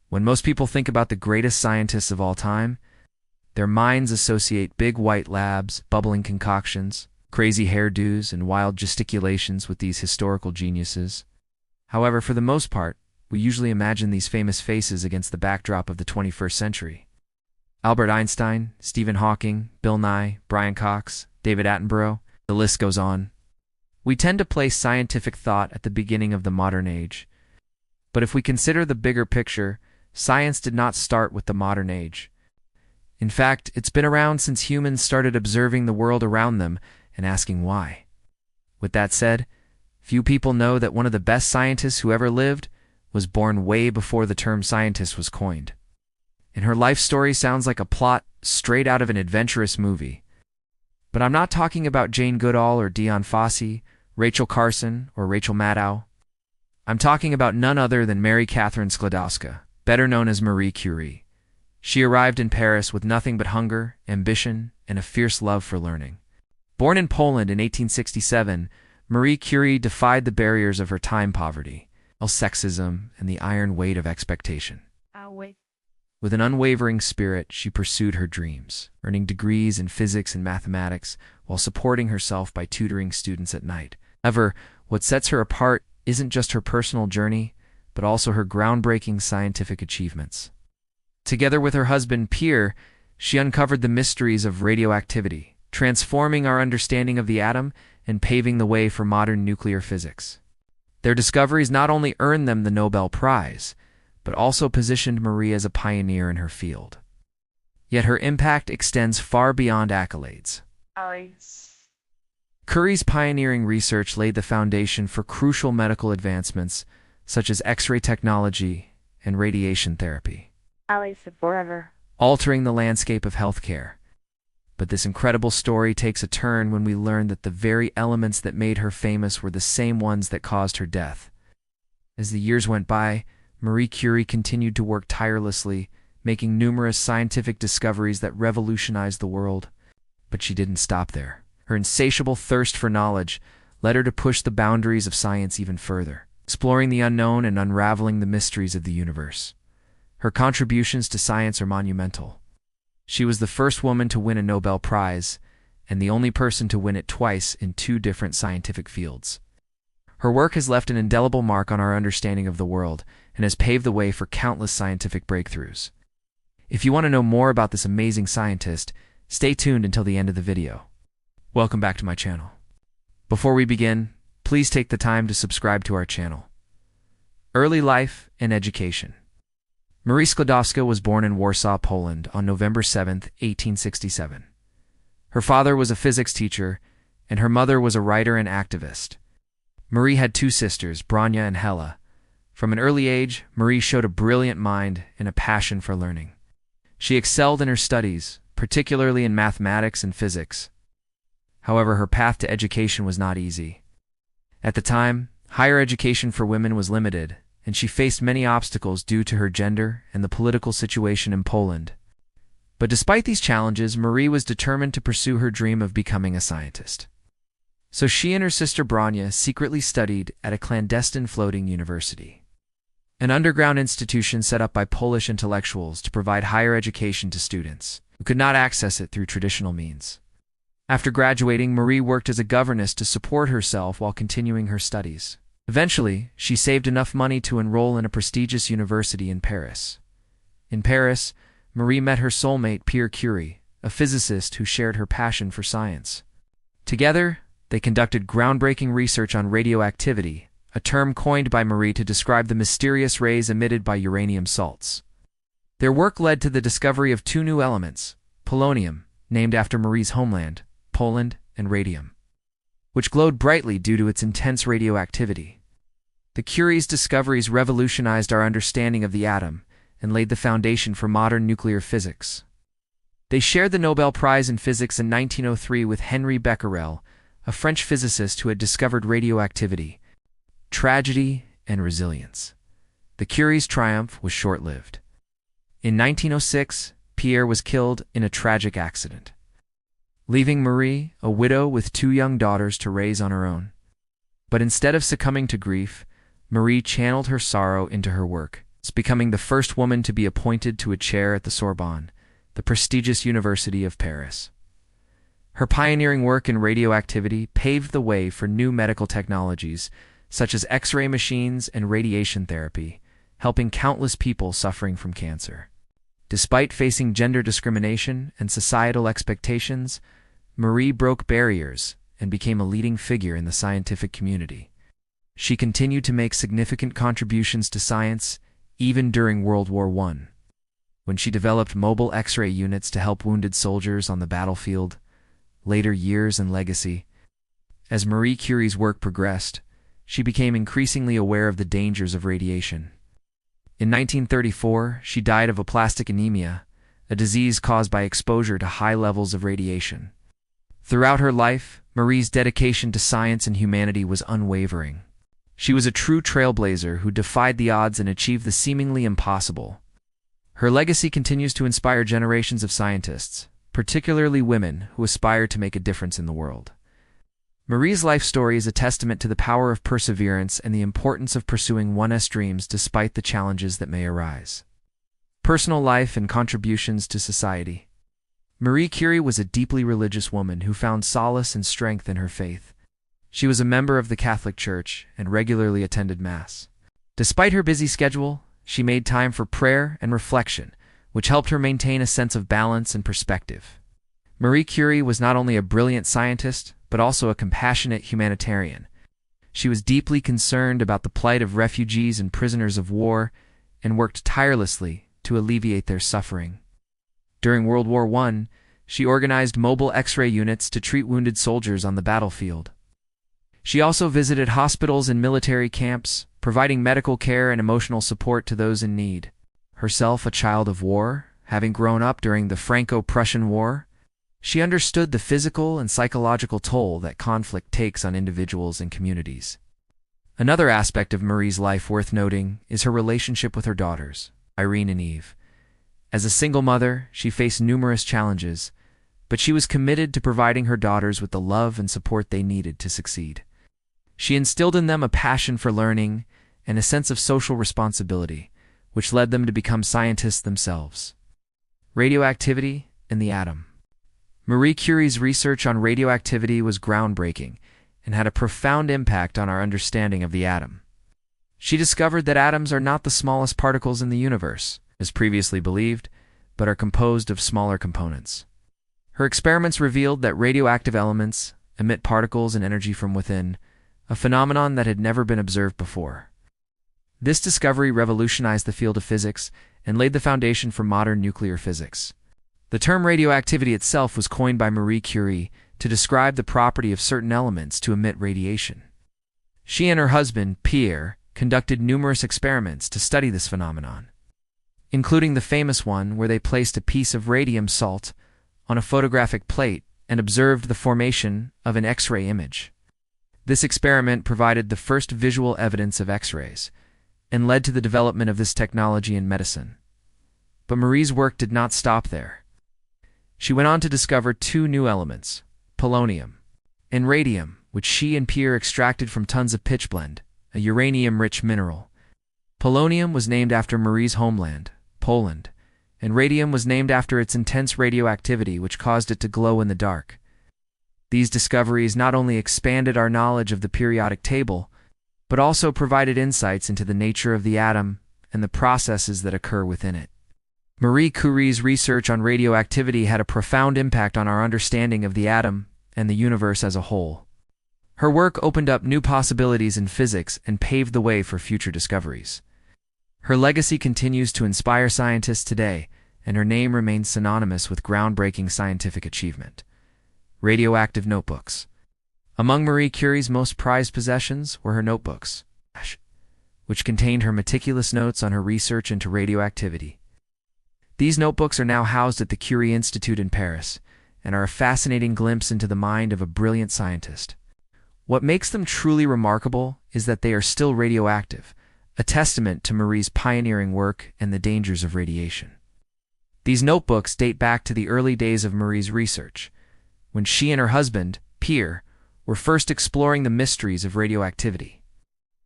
When most people think about the greatest scientists of all time, their minds associate big white labs, bubbling concoctions, crazy hairdos, and wild gesticulations with these historical geniuses. However, for the most part, we usually imagine these famous faces against the backdrop of the 21st century. Albert Einstein, Stephen Hawking, Bill Nye, Brian Cox, David Attenborough, the list goes on. We tend to place scientific thought at the beginning of the modern age. But if we consider the bigger picture, science did not start with the modern age. In fact, it's been around since humans started observing the world around them and asking why. With that said, few people know that one of the best scientists who ever lived was born way before the term scientist was coined. And her life story sounds like a plot straight out of an adventurous movie. But I'm not talking about Jane Goodall or Dion Fossey, Rachel Carson or Rachel Maddow. I'm talking about none other than Mary Catherine Sklodowska, better known as Marie Curie. She arrived in Paris with nothing but hunger, ambition, and a fierce love for learning. Born in Poland in 1867, Marie Curie defied the barriers of her time, poverty, sexism, and the iron weight of expectation. With an unwavering spirit, she pursued her dreams, earning degrees in physics and mathematics while supporting herself by tutoring students at night. However, what sets her apart isn't just her personal journey, but also her groundbreaking scientific achievements. Together with her husband, Pierre, she uncovered the mysteries of radioactivity, transforming our understanding of the atom and paving the way for modern nuclear physics. Their discoveries not only earned them the Nobel Prize, but also positioned Marie as a pioneer in her field. Yet her impact extends far beyond accolades. Curie's pioneering research laid the foundation for crucial medical advancements such as X-ray technology and radiation therapy, altering the landscape of healthcare. But this incredible story takes a turn when we learn that the very elements that made her famous were the same ones that caused her death. As the years went by, Marie Curie continued to work tirelessly, making numerous scientific discoveries that revolutionized the world. But she didn't stop there. Her insatiable thirst for knowledge led her to push the boundaries of science even further, exploring the unknown and unraveling the mysteries of the universe. Her contributions to science are monumental. She was the first woman to win a Nobel Prize, and the only person to win it twice in 2 different scientific fields. Her work has left an indelible mark on our understanding of the world and has paved the way for countless scientific breakthroughs. If you want to know more about this amazing scientist, stay tuned until the end of the video. Welcome back to my channel. Before we begin, please take the time to subscribe to our channel. Early life and education. Marie Sklodowska was born in Warsaw, Poland on November 7, 1867. Her father was a physics teacher, and her mother was a writer and activist. Marie had 2 sisters, Branya and Hella. From an early age, Marie showed a brilliant mind and a passion for learning. She excelled in her studies, particularly in mathematics and physics. However, her path to education was not easy. At the time, higher education for women was limited, and she faced many obstacles due to her gender and the political situation in Poland. But despite these challenges, Marie was determined to pursue her dream of becoming a scientist. So she and her sister Branya secretly studied at a clandestine floating university, an underground institution set up by Polish intellectuals to provide higher education to students who could not access it through traditional means. After graduating, Marie worked as a governess to support herself while continuing her studies. Eventually, she saved enough money to enroll in a prestigious university in Paris. In Paris, Marie met her soulmate Pierre Curie, a physicist who shared her passion for science. Together, they conducted groundbreaking research on radioactivity, a term coined by Marie to describe the mysterious rays emitted by uranium salts. Their work led to the discovery of 2 new elements, polonium, named after Marie's homeland, Poland, and radium, which glowed brightly due to its intense radioactivity. The Curie's discoveries revolutionized our understanding of the atom and laid the foundation for modern nuclear physics. They shared the Nobel Prize in Physics in 1903 with Henri Becquerel, a French physicist who had discovered radioactivity, tragedy, and resilience. The Curie's triumph was short-lived. In 1906, Pierre was killed in a tragic accident, leaving Marie, a widow with 2 young daughters to raise on her own. But instead of succumbing to grief, Marie channeled her sorrow into her work, becoming the first woman to be appointed to a chair at the Sorbonne, the prestigious University of Paris. Her pioneering work in radioactivity paved the way for new medical technologies, such as X-ray machines and radiation therapy, helping countless people suffering from cancer. Despite facing gender discrimination and societal expectations, Marie broke barriers and became a leading figure in the scientific community. She continued to make significant contributions to science, even during World War I, when she developed mobile X-ray units to help wounded soldiers on the battlefield. Later years and legacy. As Marie Curie's work progressed, she became increasingly aware of the dangers of radiation. In 1934, she died of aplastic anemia, a disease caused by exposure to high levels of radiation. Throughout her life, Marie's dedication to science and humanity was unwavering. She was a true trailblazer who defied the odds and achieved the seemingly impossible. Her legacy continues to inspire generations of scientists, particularly women who aspire to make a difference in the world. Marie's life story is a testament to the power of perseverance and the importance of pursuing one's dreams despite the challenges that may arise. Personal life and contributions to society. Marie Curie was a deeply religious woman who found solace and strength in her faith. She was a member of the Catholic Church and regularly attended Mass. Despite her busy schedule, she made time for prayer and reflection, which helped her maintain a sense of balance and perspective. Marie Curie was not only a brilliant scientist, but also a compassionate humanitarian. She was deeply concerned about the plight of refugees and prisoners of war and worked tirelessly to alleviate their suffering. During World War I, she organized mobile X-ray units to treat wounded soldiers on the battlefield. She also visited hospitals and military camps, providing medical care and emotional support to those in need. Herself a child of war, having grown up during the Franco-Prussian War, she understood the physical and psychological toll that conflict takes on individuals and communities. Another aspect of Marie's life worth noting is her relationship with her daughters, Irene and Eve. As a single mother, she faced numerous challenges, but she was committed to providing her daughters with the love and support they needed to succeed. She instilled in them a passion for learning and a sense of social responsibility, which led them to become scientists themselves. Radioactivity and the atom. Marie Curie's research on radioactivity was groundbreaking and had a profound impact on our understanding of the atom. She discovered that atoms are not the smallest particles in the universe, as previously believed, but are composed of smaller components. Her experiments revealed that radioactive elements emit particles and energy from within, a phenomenon that had never been observed before. This discovery revolutionized the field of physics and laid the foundation for modern nuclear physics. The term radioactivity itself was coined by Marie Curie to describe the property of certain elements to emit radiation. She and her husband, Pierre, conducted numerous experiments to study this phenomenon, including the famous one where they placed a piece of radium salt on a photographic plate and observed the formation of an X-ray image. This experiment provided the first visual evidence of X-rays and led to the development of this technology in medicine. But Marie's work did not stop there. She went on to discover two new elements, polonium and radium, which she and Pierre extracted from tons of pitchblende, a uranium-rich mineral. Polonium was named after Marie's homeland, Poland, and radium was named after its intense radioactivity which caused it to glow in the dark. These discoveries not only expanded our knowledge of the periodic table, but also provided insights into the nature of the atom and the processes that occur within it. Marie Curie's research on radioactivity had a profound impact on our understanding of the atom and the universe as a whole. Her work opened up new possibilities in physics and paved the way for future discoveries. Her legacy continues to inspire scientists today, and her name remains synonymous with groundbreaking scientific achievement. Radioactive notebooks. Among Marie Curie's most prized possessions were her notebooks, which contained her meticulous notes on her research into radioactivity. These notebooks are now housed at the Curie Institute in Paris and are a fascinating glimpse into the mind of a brilliant scientist. What makes them truly remarkable is that they are still radioactive, a testament to Marie's pioneering work and the dangers of radiation. These notebooks date back to the early days of Marie's research, when she and her husband, Pierre, were first exploring the mysteries of radioactivity.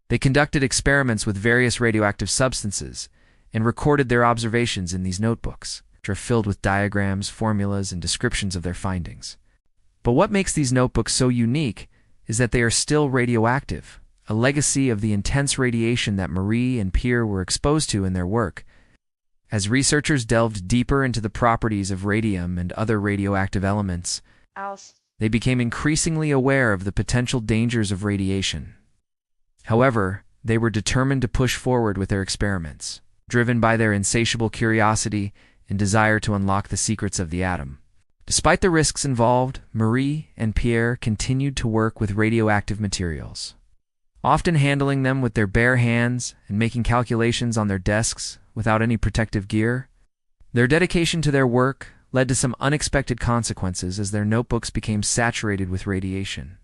They conducted experiments with various radioactive substances, and recorded their observations in these notebooks, which are filled with diagrams, formulas, and descriptions of their findings. But what makes these notebooks so unique is that they are still radioactive, a legacy of the intense radiation that Marie and Pierre were exposed to in their work. As researchers delved deeper into the properties of radium and other radioactive elements, they became increasingly aware of the potential dangers of radiation. However, they were determined to push forward with their experiments, driven by their insatiable curiosity and desire to unlock the secrets of the atom. Despite the risks involved, Marie and Pierre continued to work with radioactive materials, often handling them with their bare hands and making calculations on their desks without any protective gear. Their dedication to their work led to some unexpected consequences as their notebooks became saturated with radiation.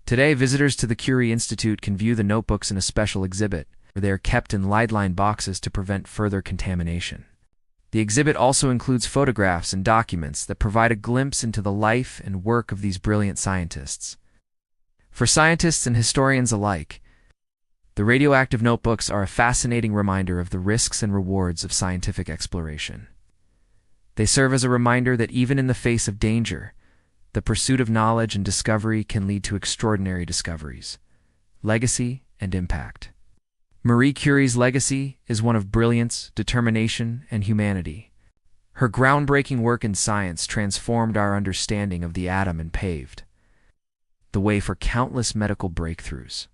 Today, visitors to the Curie Institute can view the notebooks in a special exhibit, where they are kept in lead-lined boxes to prevent further contamination. The exhibit also includes photographs and documents that provide a glimpse into the life and work of these brilliant scientists. For scientists and historians alike, the radioactive notebooks are a fascinating reminder of the risks and rewards of scientific exploration. They serve as a reminder that even in the face of danger, the pursuit of knowledge and discovery can lead to extraordinary discoveries, legacy, and impact. Marie Curie's legacy is one of brilliance, determination, and humanity. Her groundbreaking work in science transformed our understanding of the atom and paved the way for countless medical breakthroughs.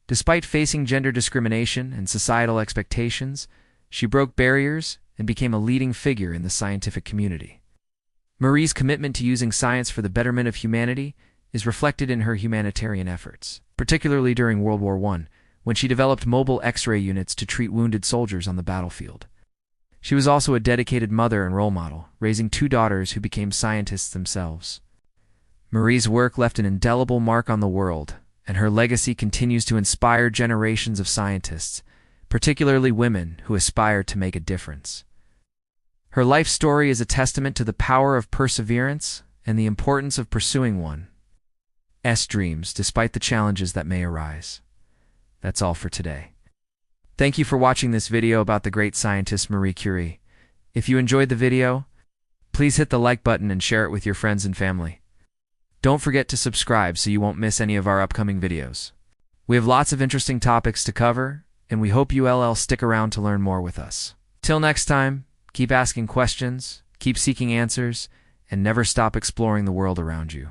Despite facing gender discrimination and societal expectations, she broke barriers and became a leading figure in the scientific community. Marie's commitment to using science for the betterment of humanity is reflected in her humanitarian efforts, particularly during World War I, when she developed mobile X-ray units to treat wounded soldiers on the battlefield. She was also a dedicated mother and role model, raising two daughters who became scientists themselves. Marie's work left an indelible mark on the world, and her legacy continues to inspire generations of scientists, particularly women who aspire to make a difference. Her life story is a testament to the power of perseverance and the importance of pursuing one's dreams despite the challenges that may arise. That's all for today. Thank you for watching this video about the great scientist Marie Curie. If you enjoyed the video, please hit the like button and share it with your friends and family. Don't forget to subscribe so you won't miss any of our upcoming videos. We have lots of interesting topics to cover, and we hope you'll stick around to learn more with us. Till next time, keep asking questions, keep seeking answers, and never stop exploring the world around you.